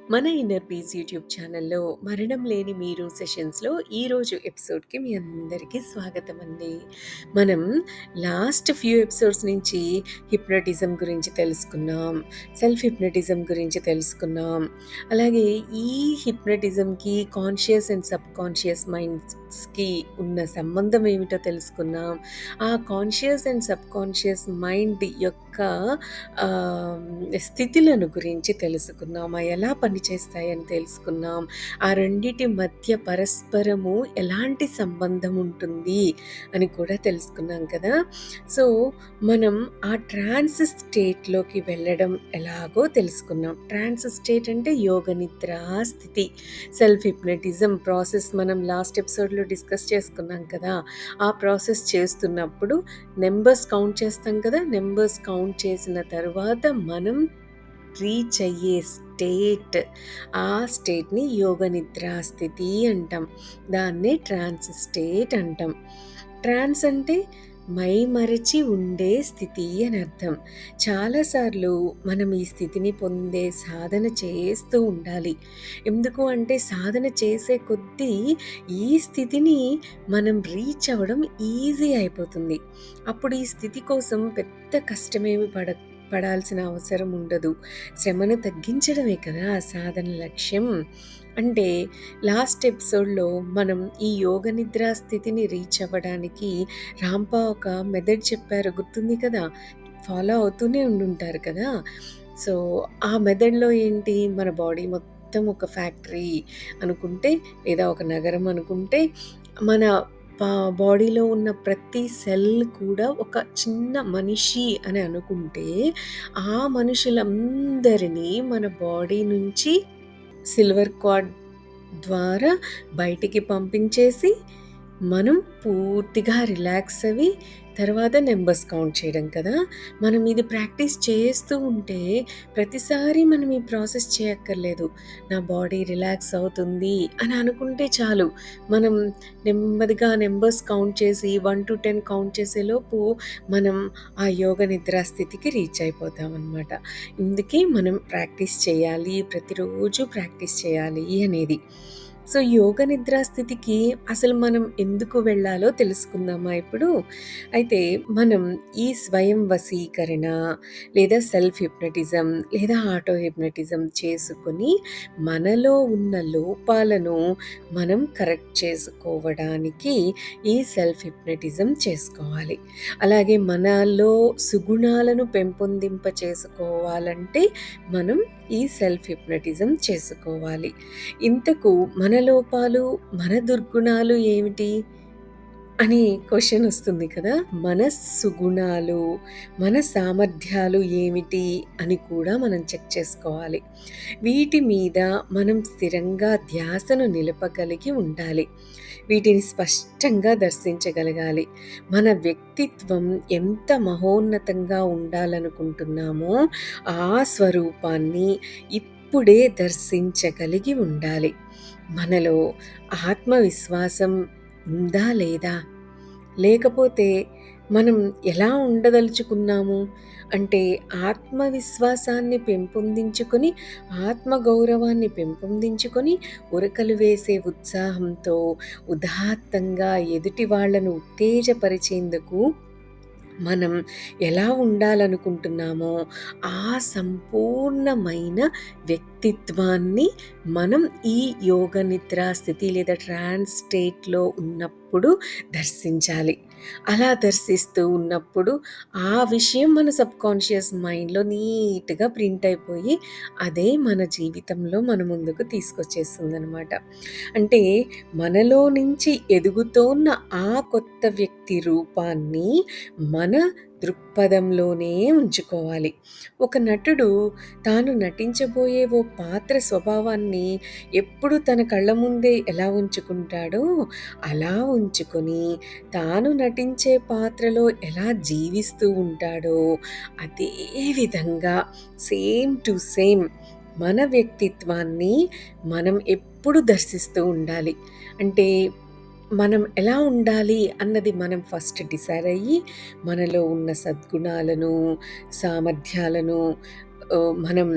మన inner peace YouTube ఛానల్లో మరణం లేని మీరు సెషన్స్లో ఈరోజు ఎపిసోడ్కి మీ అందరికీ స్వాగతం అండి. మనం లాస్ట్ ఫ్యూ ఎపిసోడ్స్ నుంచి హిప్నటిజం గురించి తెలుసుకున్నాం, సెల్ఫ్ హిప్నటిజం గురించి తెలుసుకున్నాం. అలాగే ఈ హిప్నటిజంకి కాన్షియస్ అండ్ సబ్ కాన్షియస్ మైండ్స్కి ఉన్న సంబంధం ఏమిటో తెలుసుకున్నాం. ఆ conscious and sub conscious mind యొక్క స్థితులను గురించి తెలుసుకున్నాం, ఎలా పనిచేస్తాయని తెలుసుకున్నాం. ఆ రెండిటి మధ్య పరస్పరము ఎలాంటి సంబంధం ఉంటుంది అని కూడా తెలుసుకున్నాం కదా. సో మనం ఆ ట్రాన్స్ స్టేట్లోకి వెళ్ళడం ఎలాగో తెలుసుకున్నాం. ట్రాన్స్ స్టేట్ అంటే యోగ నిద్రా స్థితి. సెల్ఫ్ హిప్నటిజం ప్రాసెస్ మనం లాస్ట్ ఎపిసోడ్లో డిస్కస్ చేసుకున్నాం కదా. ఆ ప్రాసెస్ చేస్తున్నప్పుడు నెంబర్స్ కౌంట్ చేస్తాం కదా. నెంబర్స్ కౌంట్ చేసిన తర్వాత మనం రీచ్ అయ్యే స్టేట్, ఆ స్టేట్ని యోగ నిద్రా స్థితి అంటాం. దాన్నే ట్రాన్స్ స్టేట్ అంటాం. ట్రాన్స్ అంటే మైమరచి ఉండే స్థితి అని అర్థం. చాలాసార్లు మనం ఈ స్థితిని పొందే సాధన చేస్తూ ఉండాలి. ఎందుకు అంటే సాధన చేసే కొద్దీ ఈ స్థితిని మనం రీచ్ అవ్వడం ఈజీ అయిపోతుంది. అప్పుడు ఈ స్థితి కోసం పెద్ద కష్టమేమి పడాల్సిన అవసరం ఉండదు. శ్రమను తగ్గించడమే కదా ఆ సాధన లక్ష్యం. అంటే లాస్ట్ ఎపిసోడ్లో మనం ఈ యోగ నిద్రా స్థితిని రీచ్ అవ్వడానికి రాంపా ఒక మెథడ్ చెప్పారు, గుర్తుంది కదా. ఫాలో అవుతూనే ఉండుంటారు కదా. సో ఆ మెథడ్లో ఏంటి, మన బాడీ మొత్తం ఒక ఫ్యాక్టరీ అనుకుంటే, లేదా ఒక నగరం అనుకుంటే, మన బాడీలో ఉన్న ప్రతి సెల్ కూడా ఒక చిన్న మనిషి అని అనుకుంటే, ఆ మనుషులందరినీ మన బాడీ నుంచి సిల్వర్ కార్డ్ ద్వారా బయటికి పంపించేసి మనం పూర్తిగా రిలాక్స్ అవి తర్వాత నెంబర్స్ కౌంట్ చేయడం కదా. మనం ఇది ప్రాక్టీస్ చేస్తూ ఉంటే ప్రతిసారి మనం ఈ ప్రాసెస్ చేయక్కర్లేదు. నా బాడీ రిలాక్స్ అవుతుంది అని అనుకుంటే చాలు. మనం నెమ్మదిగా నెంబర్స్ కౌంట్ చేసి 1 to 10 కౌంట్ చేసేలోపు మనం ఆ యోగ నిద్రా స్థితికి రీచ్ అయిపోతాం అన్నమాట. ఇందుకే మనం ప్రాక్టీస్ చేయాలి, ప్రతిరోజు ప్రాక్టీస్ చేయాలి అనేది. సో యోగ నిద్రా స్థితికి అసలు మనం ఎందుకు వెళ్ళాలో తెలుసుకుందామా ఇప్పుడు. అయితే మనం ఈ స్వయం వశీకరణ లేదా సెల్ఫ్ హిప్నటిజం లేదా ఆటో హిప్నటిజం చేసుకొని మనలో ఉన్న లోపాలను మనం కరెక్ట్ చేసుకోవడానికి ఈ సెల్ఫ్ హిప్నటిజం చేసుకోవాలి. అలాగే మనలో సుగుణాలను పెంపొందింప చేసుకోవాలంటే మనం ఈ సెల్ఫ్ హిప్నటిజం చేసుకోవాలి. ఇంతకు మన లోపాలు, మన దుర్గుణాలు ఏమిటి అని క్వశ్చన్ వస్తుంది కదా. మన సుగుణాలు, మన సామర్థ్యాలు ఏమిటి అని కూడా మనం చెక్ చేసుకోవాలి. వీటి మీద మనం స్థిరంగా ధ్యాసను నిలపగలిగి ఉండాలి. వీటిని స్పష్టంగా దర్శించగలగాలి. మన వ్యక్తిత్వం ఎంత మహోన్నతంగా ఉండాలనుకుంటున్నామో ఆ స్వరూపాన్ని ఇప్పుడే దర్శించగలిగి ఉండాలి. మనలో ఆత్మవిశ్వాసం ఉందా లేదా? లేకపోతే మనం ఎలా ఉండదలుచుకున్నాము అంటే ఆత్మవిశ్వాసాన్ని పెంపొందించుకొని, ఆత్మగౌరవాన్ని పెంపొందించుకొని, ఉరకలు వేసే ఉత్సాహంతో ఉదాత్తంగా ఎదుటి వాళ్ళను ఉత్తేజపరిచేందుకు మనం ఎలా ఉండాలనుకుంటున్నామో ఆ సంపూర్ణమైన వ్యక్తిత్వాన్ని మనం ఈ యోగ నిద్రా స్థితి లేదా ట్రాన్స్ స్టేట్లో ఉన్నప్పుడు దర్శించాలి. అలా దర్శిస్తూ ఉన్నప్పుడు ఆ విషయం మన సబ్కాన్షియస్ మైండ్లో నీట్గా ప్రింట్ అయిపోయి అదే మన జీవితంలో మన ముందుకు తీసుకొచ్చేస్తుంది అనమాట. అంటే మనలో నుంచి ఎదుగుతోన్న ఆ కొత్త వ్యక్తి రూపాన్ని మన దృక్పథంలోనే ఉంచుకోవాలి. ఒక నటుడు తాను నటించబోయే ఓ పాత్ర స్వభావాన్ని ఎప్పుడు తన కళ్ళ ముందే ఎలా ఉంచుకుంటాడో అలా ఉంచుకొని తాను నటించే పాత్రలో ఎలా జీవిస్తూ ఉంటాడో అదే విధంగా సేమ్ టు సేమ్ మన వ్యక్తిత్వాన్ని మనం ఎప్పుడు దర్శిస్తూ ఉండాలి. అంటే మనం ఎలా ఉండాలి అన్నది మనం ఫస్ట్ డిసైడ్ అయ్యి మనలో ఉన్న సద్గుణాలను, సామర్థ్యాలను మనం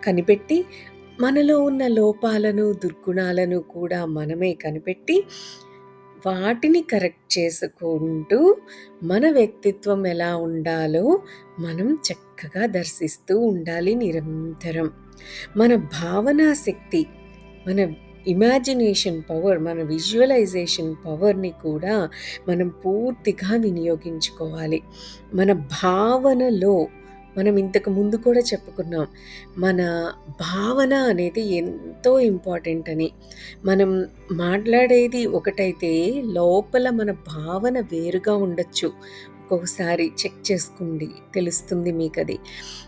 కనిపెట్టి మనలో ఉన్న లోపాలను, దుర్గుణాలను కూడా మనమే కనిపెట్టి, వాటిని కరెక్ట్ చేసుకుంటూ, మన వ్యక్తిత్వం ఎలా ఉండాలో మనం చక్కగా దర్శిస్తూ ఉండాలి నిరంతరం. మన భావనా శక్తి, మన ఇమాజినేషన్ పవర్, మన విజువలైజేషన్ పవర్‌ని కూడా మనం పూర్తిగా వినియోగించుకోవాలి. మన భావనలో మనం ఇంతకు ముందు కూడా చెప్పుకున్నాం. మన భావన అనేది ఎంతో ఇంపార్టెంట్ అని. మనం మాట్లాడేది ఒకటైతే లోపల మన భావన వేరుగా ఉండొచ్చు. ఒక్కొక్కసారి చెక్ చేసుకోండి, తెలుస్తుంది మీకది.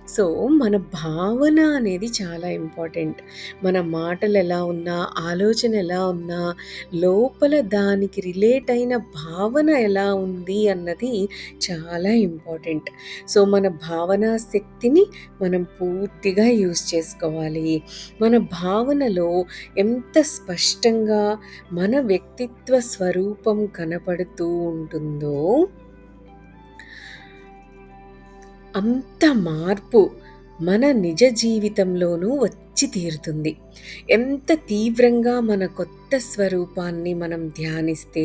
సో, మన భావన అనేది చాలా ఇంపార్టెంట్. మన మాటలు ఎలా ఉన్నా, ఆలోచన ఎలా ఉన్నా, లోపల దానికి రిలేట్ అయిన భావన ఎలా ఉంది అన్నది చాలా ఇంపార్టెంట్. సో, మన భావనా శక్తిని మనం పూర్తిగా యూజ్ చేసుకోవాలి. మన భావనలో ఎంత స్పష్టంగా మన వ్యక్తిత్వ స్వరూపం కనపడుతూ ఉంటుందో, అంత మార్పు మన నిజ జీవితంలోనూ వచ్చి తీరుతుంది. ఎంత తీవ్రంగా మన కొత్త స్వరూపాన్ని మనం ధ్యానిస్తే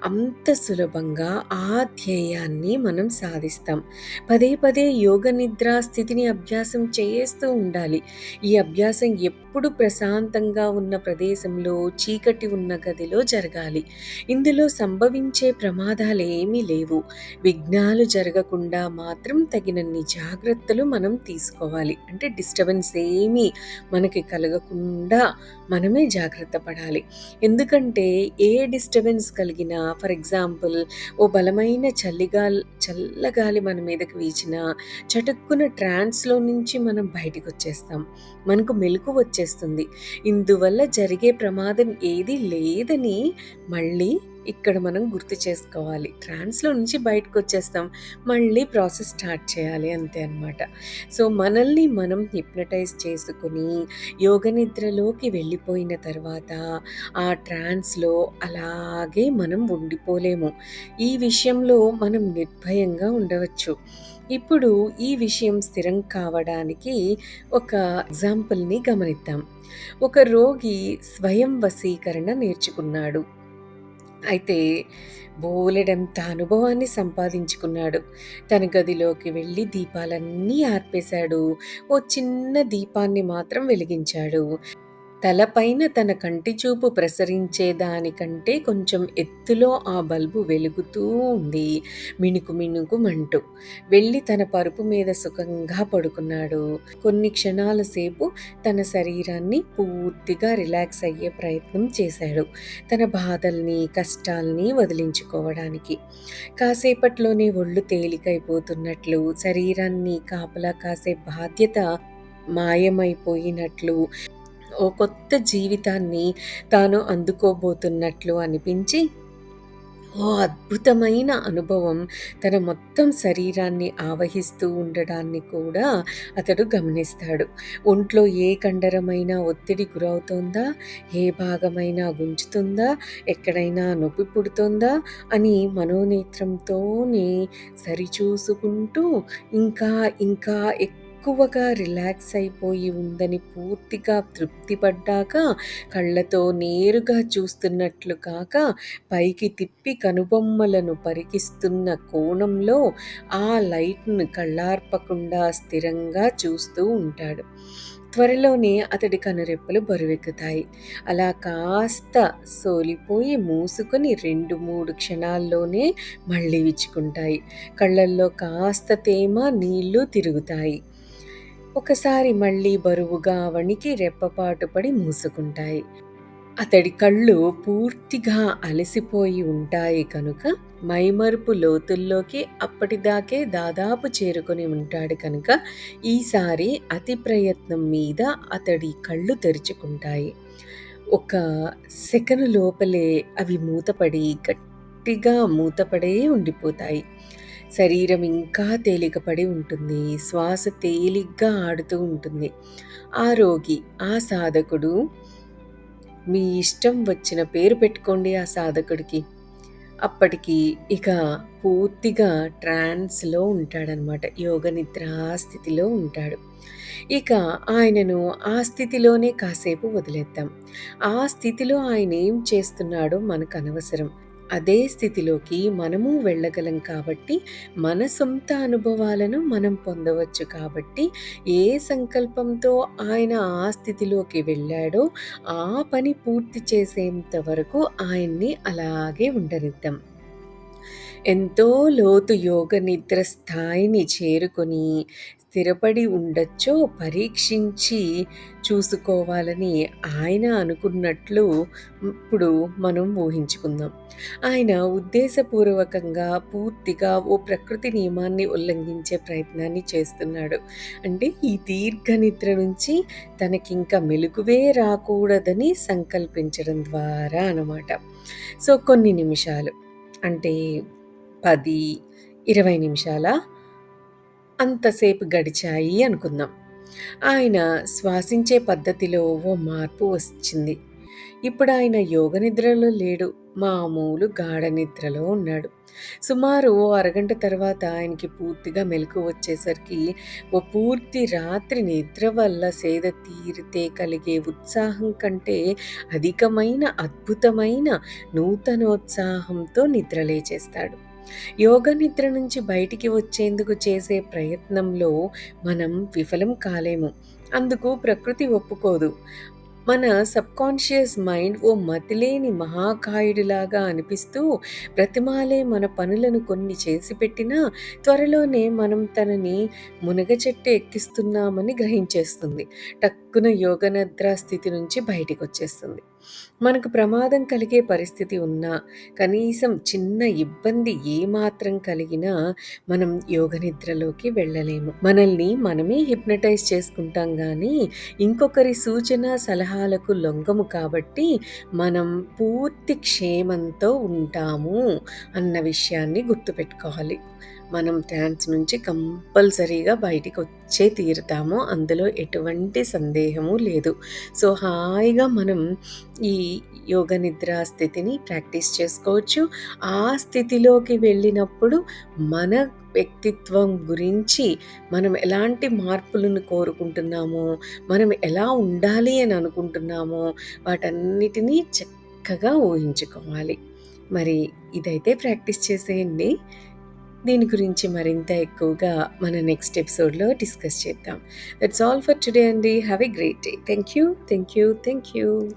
అంత సులభంగా ఆ ధ్యేయాన్ని మనం సాధిస్తాం. పదే పదే యోగ నిద్రా స్థితిని అభ్యాసం చేస్తూ ఉండాలి. ఈ అభ్యాసం ఎప్పుడు ప్రశాంతంగా ఉన్న ప్రదేశంలో, చీకటి ఉన్న గదిలో జరగాలి. ఇందులో సంభవించే ప్రమాదాలేమీ లేవు. విఘ్నాలు జరగకుండా మాత్రం తగినన్ని జాగ్రత్తలు మనం తీసుకోవాలి. అంటే డిస్టర్బెన్స్ ఏమీ మనకి కలగకుండా మనమే జాగ్రత్త పడాలి. ఎందుకంటే ఏ డిస్టర్బెన్స్ కలిగినా, ఫర్ ఎగ్జాంపుల్ ఓ బలమైన చల్లగాలి మన మీదకి వీచినా చటుక్కున ట్రాన్స్‌లో నుంచి మనం బయటికొచ్చేస్తాం. మనకు మెలుకువ వచ్చేస్తుంది. ఇందువల్ల జరిగే ప్రమాదం ఏదీ లేదని మళ్ళీ ఇక్కడ మనం గుర్తు చేసుకోవాలి. ట్రాన్స్‌లో నుంచి బయటకొచ్చేస్తాం. మళ్ళీ ప్రాసెస్ స్టార్ట్ చేయాలి అంతే అనమాట. సో, మనల్ని మనం హిప్నటైజ్ చేసుకొని యోగ నిద్రలోకి వెళ్ళిపోయిన తర్వాత ఆ ట్రాన్స్‌లో అలాగే మనం ఉండిపోలేము. ఈ విషయంలో మనం నిర్భయంగా ఉండవచ్చు. ఇప్పుడు ఈ విషయం స్థిరం కావడానికి ఒక ఎగ్జాంపుల్‌ని గమనిద్దాం. ఒక రోగి స్వయం వశీకరణ నేర్చుకున్నాడు. అయితే బోలెడంత అనుభవాన్ని సంపాదించుకున్నాడు. తన గదిలోకి వెళ్ళి దీపాలన్నీ ఆర్పేశాడు. ఓ చిన్న దీపాన్ని మాత్రం వెలిగించాడు. తలపైన తన కంటి చూపు ప్రసరించే దానికంటే కొంచెం ఎత్తులో ఆ బల్బు వెలుగుతూ ఉంది. మిణుకు మిణుకుమంటూ. వెళ్ళి తన పరుపు మీద సుఖంగా పడుకున్నాడు. కొన్ని క్షణాల సేపు తన శరీరాన్ని పూర్తిగా రిలాక్స్ అయ్యే ప్రయత్నం చేశాడు. తన బాధల్ని, కష్టాల్ని వదిలించుకోవడానికి. కాసేపట్లోనే ఒళ్ళు తేలికైపోతున్నట్లు, శరీరాన్ని కాపలా కాసే బాధ్యత మాయమైపోయినట్లు, ఓ కొత్త జీవితాన్ని తాను అందుకోబోతున్నట్లు అనిపించి, ఓ అద్భుతమైన అనుభవం తన మొత్తం శరీరాన్ని ఆవహిస్తూ ఉండడాన్ని కూడా అతడు గమనిస్తాడు. ఒంట్లో ఏ కండరమైనా ఒత్తిడి గురవుతోందా? ఏ భాగమైనా గుంజుతుందా? ఎక్కడైనా నొప్పి పుడుతోందా? అని మనోనేత్రంతోనే సరిచూసుకుంటూ ఇంకా ఇంకా ఎక్కువగా రిలాక్స్ అయిపోయి ఉందని పూర్తిగా తృప్తి పడ్డాక కళ్ళతో నేరుగా చూస్తున్నట్లు కాక పైకి తిప్పి కనుబొమ్మలను పరికిస్తున్న కోణంలో ఆ లైట్‌ను కళ్ళార్పకుండా స్థిరంగా చూస్తూ ఉంటాడు. త్వరలోనే అతడి కనురెప్పలు బరువెక్కుతాయి. అలా కాస్త సోలిపోయి మూసుకొని 2, 3 క్షణాల్లోనే మళ్ళీ విచ్చుకుంటాయి. కళ్ళల్లో కాస్త తేమ, నీళ్లు తిరుగుతాయి. ఒకసారి మళ్ళీ బరువుగా వణికి రెప్పపాటు పడి మూసుకుంటాయి. అతడి కళ్ళు పూర్తిగా అలసిపోయి ఉంటాయి కనుక, మైమరుపు లోతుల్లోకి అప్పటిదాకే దాదాపు చేరుకొని ఉంటాడు కనుక, ఈసారి అతి ప్రయత్నం మీద అతడి కళ్ళు తెరుచుకుంటాయి. ఒక సెకను లోపలే అవి మూతపడి గట్టిగా మూతపడే ఉండిపోతాయి. శరీరం ఇంకా తేలికపడి ఉంటుంది. శ్వాస తేలిగ్గా ఆడుతూ ఉంటుంది. ఆ రోగి, ఆ సాధకుడు, మీ ఇష్టం వచ్చిన పేరు పెట్టుకోండి ఆ సాధకుడికి. అప్పటికి ఇక పూర్తిగా ట్రాన్స్‌లో ఉంటాడనమాట. యోగ నిద్రా స్థితిలో ఉంటాడు. ఇక ఆయనను ఆ స్థితిలోనే కాసేపు వదిలేద్దాం. ఆ స్థితిలో ఆయనేం చేస్తున్నాడో మనకనవసరం. అదే స్థితిలోకి మనము వెళ్ళగలం కాబట్టి, మన సొంత అనుభవాలను మనం పొందవచ్చు కాబట్టి, ఏ సంకల్పంతో ఆయన ఆ స్థితిలోకి వెళ్ళాడో, ఆ పని పూర్తి చేసేంత వరకు ఆయన్ని అలాగే ఉండనిద్దాం. ఎంతో లోతు యోగ నిద్ర స్థాయిని చేరుకొని స్థిరపడి ఉండొచ్చో పరీక్షించి చూసుకోవాలని ఆయన అనుకున్నట్లు ఇప్పుడు మనం ఊహించుకుందాం. ఆయన ఉద్దేశపూర్వకంగా పూర్తిగా ఓ ప్రకృతి నియమాన్ని ఉల్లంఘించే ప్రయత్నాన్ని చేస్తున్నాడు. అంటే ఈ దీర్ఘ నిద్ర నుంచి తనకింక మెలకువే రాకూడదని సంకల్పించడం ద్వారా అనమాట. సో, కొన్ని నిమిషాలు అంటే 10, 20 నిమిషాలా? అంతసేపు గడిచాయి అనుకుందాం. ఆయన శ్వాసించే పద్ధతిలో ఓ మార్పు వచ్చింది. ఇప్పుడాయన యోగ నిద్రలో లేడు. మామూలు గాఢ నిద్రలో ఉన్నాడు. సుమారు ఓ అరగంట తర్వాత ఆయనకి పూర్తిగా మెలకువ వచ్చేసరికి, ఓ పూర్తి రాత్రి నిద్ర వల్ల సేద తీరితే కలిగే ఉత్సాహం కంటే అధికమైన, అద్భుతమైన నూతనోత్సాహంతో నిద్రలేచేస్తాడు. యోగ నిద్ర నుంచి బయటికి వచ్చేందుకు చేసే ప్రయత్నంలో మనం విఫలం కాలేము. అందుకు ప్రకృతి ఒప్పుకోదు. మన సబ్‌కాన్షియస్ మైండ్ ఓ మతిలేని మహాకాయుడిలాగా అనిపిస్తూ బ్రతిమాలే మన పనులను కొన్ని చేసి పెట్టినా, త్వరలోనే మనం తనని మునగచెట్టు ఎక్కిస్తున్నామని గ్రహించేస్తుంది. టక్కున యోగనిద్ర స్థితి నుంచి బయటికొచ్చేస్తుంది. మనకు ప్రమాదం కలిగే పరిస్థితి ఉన్నా, కనీసం చిన్న ఇబ్బంది ఏమాత్రం కలిగినా మనం యోగ నిద్రలోకి వెళ్ళలేము. మనల్ని మనమే హిప్నటైజ్ చేసుకుంటాం గానీ, ఇంకొకరి సూచన, సలహాలకు లొంగము కాబట్టి, మనం పూర్తి క్షేమంతో ఉంటాము అన్న విషయాన్ని గుర్తుపెట్టుకోవాలి. మనం ట్రాన్స్ నుంచి కంపల్సరీగా బయటికొచ్చే తీరుతాము. అందులో ఎటువంటి సందేహము లేదు. సో, హాయిగా మనం ఈ యోగ నిద్ర స్థితిని ప్రాక్టీస్ చేసుకోవచ్చు. ఆ స్థితిలోకి వెళ్ళినప్పుడు మన వ్యక్తిత్వం గురించి మనం ఎలాంటి మార్పులను కోరుకుంటున్నామో, మనం ఎలా ఉండాలి అని అనుకుంటున్నామో, వాటన్నిటినీ చక్కగా ఊహించుకోవాలి. మరి ఇదైతే ప్రాక్టీస్ చేసేయండి. దీని గురించి మరింత ఎక్కువగా మన నెక్స్ట్ ఎపిసోడ్‌లో డిస్కస్ చేద్దాం. దట్స్ ఆల్ ఫర్ టుడే అండి. Have a great day. Thank you. Thank you. Thank you.